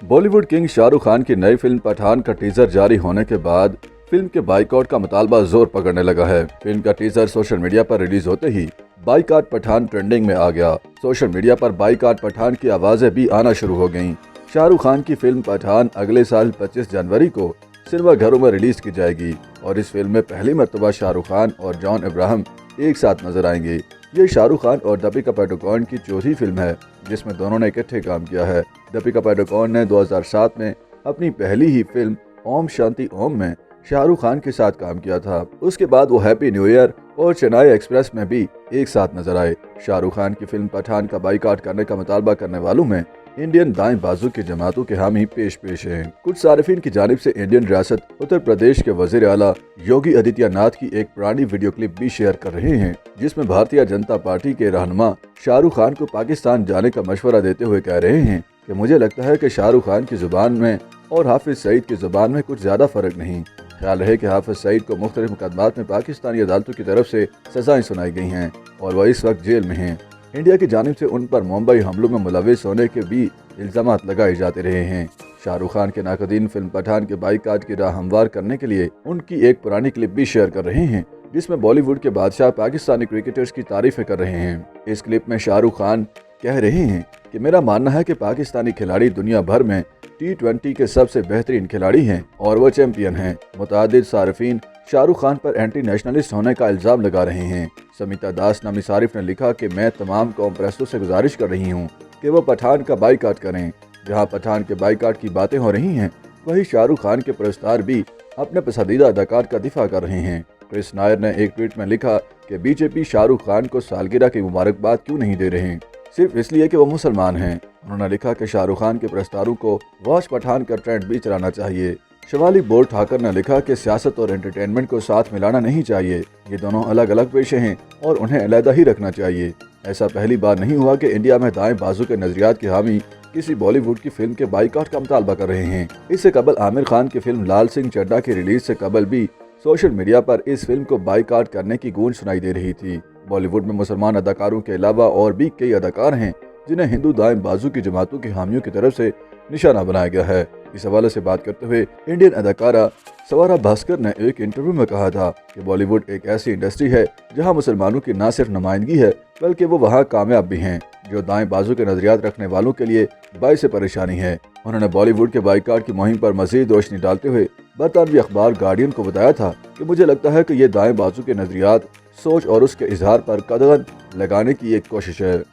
Bollywood king Shahrukh Khan की नई film Pathan का टीजर जारी होने के बाद फिल्म के बाइकआउट का मुतालबा जोर पकड़ने लगा है। फिल्म का टीजर सोशल मीडिया पर रिलीज होते ही बाइकआउट पठान ट्रेंडिंग में आ गया। सोशल मीडिया पर बाइकआउट पठान की आवाजें भी आना शुरू हो गईं। शाहरुख खान की फिल्म पठान अगले साल 25 जनवरी को सिनेमा घरों में रिलीज की जाएगी और इस फिल्म में पहली मर्तबा शाहरुख खान और जॉन अब्राहम एक साथ नजर आएंगे। ये शाहरुख खान और दीपिका पादुकोण की चौथी फिल्म है जिसमें दोनों ने इकट्ठे काम किया है। दीपिका पादुकोण ने 2007 में अपनी पहली ही फिल्म ओम शांति ओम में शाहरुख खान के साथ काम किया था। उसके बाद वो हैप्पी न्यू ईयर और चेन्नई एक्सप्रेस में भी एक साथ नजर आए। शाहरुख खान की फिल्म पठान का बाइकआउट करने का मुतालबा करने वालों में इंडियन दाएं बाजू के जमातों के हामी पेश हैं। कुछ सारिफिन की जानिब से इंडियन रियासत उत्तर प्रदेश के वजीर आला योगी आदित्यनाथ की एक पुरानी वीडियो क्लिप भी शेयर कर रहे हैं जिसमें भारतीय जनता पार्टी के रहनुमा शाहरुख खान को पाकिस्तान जाने का मशवरा देते हुए कह रहे हैं कि मुझे लगता है कि शाहरुख खान की जुबान में और हाफिज सईद की जुबान में कुछ ज्यादा फर्क नहीं। ख्याल है कि हाफिज सईद को मुख्तलिफ मुकदमात में पाकिस्तानी अदालतों की तरफ से सजाएं सुनाई गई हैं और वह इस वक्त जेल में हैं। इंडिया की जानिब से उन पर मुंबई हमलों में मुलविस होने के भी इल्जाम लगाए जाते रहे हैं। शाहरुख खान के नाकदीन फिल्म पठान के बाइकआउट की राह हमवार करने के लिए उनकी एक पुरानी क्लिप भी शेयर कर रहे हैं जिसमें बॉलीवुड के बादशाह पाकिस्तानी क्रिकेटर्स की तारीफें कर रहे हैं। इस क्लिप में शाहरुख खान कह रहे हैं कि मेरा मानना है कि पाकिस्तानी खिलाड़ी दुनिया भर में T20 के सबसे बेहतरीन खिलाड़ी हैं और वो चैंपियन हैं। मुतादिद सारिफीन शाहरुख खान पर एंटी नेशनलिस्ट होने का इल्जाम लगा रहे हैं। समिता दास नामी सारिफ ने लिखा कि मैं तमाम कौम परस्तों से गुजारिश कर रही हूँ कि वो पठान का बाइकआउट करें। जहाँ पठान के बाइकआउट की बातें हो रही हैं वही शाहरुख खान के पुरस्कार भी अपने पसंदीदा अदाकार का दिफा कर रहे हैं। क्रिस नायर ने एक ट्वीट में लिखा कि बीजेपी शाहरुख खान को सालगिरह की मुबारकबाद क्यों नहीं दे रहे, सिर्फ इसलिए कि वो मुसलमान हैं। उन्होंने लिखा कि शाहरुख खान के पुरस्कारों को वॉच पठान का ट्रेंड भी चलाना चाहिए। शिवाली बोल ठाकर ने लिखा कि सियासत और एंटरटेनमेंट को साथ मिलाना नहीं चाहिए। ये दोनों अलग अलग पेशे हैं और उन्हें अलहदा ही रखना चाहिए। ऐसा पहली बार नहीं हुआ कि इंडिया में दाएं बाजू के नजरियात के हामी किसी बॉलीवुड की फिल्म के बाइकआउट का मुतालबा कर रहे हैं। इससे कबल आमिर खान की फिल्म लाल सिंह चड्ढा की रिलीज से कबल भी सोशल मीडिया पर इस फिल्म को बाइकआउट करने की गूंज सुनाई दे रही थी। बॉलीवुड में मुसलमान अदाकारों के अलावा और भी कई अदाकार हैं जिन्हें हिंदू दाएं बाजू की जमातों के हामियों की तरफ से निशाना बनाया गया है। इस हवाले से बात करते हुए इंडियन अदाकारा सवारा भास्कर ने एक इंटरव्यू में कहा था कि बॉलीवुड एक ऐसी इंडस्ट्री है जहां मुसलमानों की न सिर्फ नुमाइंदगी है बल्कि वो वहां कामयाब भी हैं, जो दाएं बाजू के नजरियात रखने वालों के लिए बाइस परेशानी है। उन्होंने बॉलीवुड के बाइकआउट की मुहिम पर मजीद रोशनी डालते हुए बरतानवी अखबार गार्डियन को बताया था कि मुझे लगता है कि ये दाएं बाजू के नजरियात, सोच और उसके इजहार पर कदगन लगाने की एक कोशिश है।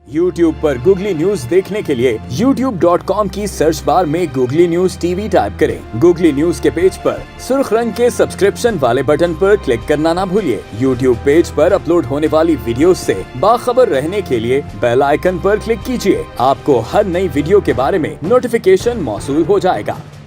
YouTube पर गूगली न्यूज देखने के लिए youtube.com की सर्च बार में गूगली न्यूज टीवी टाइप करें। गूगली न्यूज के पेज पर सुर्ख रंग के सब्सक्रिप्शन वाले बटन पर क्लिक करना ना भूलिए। YouTube पेज पर अपलोड होने वाली वीडियोस से बाखबर रहने के लिए बेल आइकन पर क्लिक कीजिए। आपको हर नई वीडियो के बारे में नोटिफिकेशन मौसूल हो जाएगा।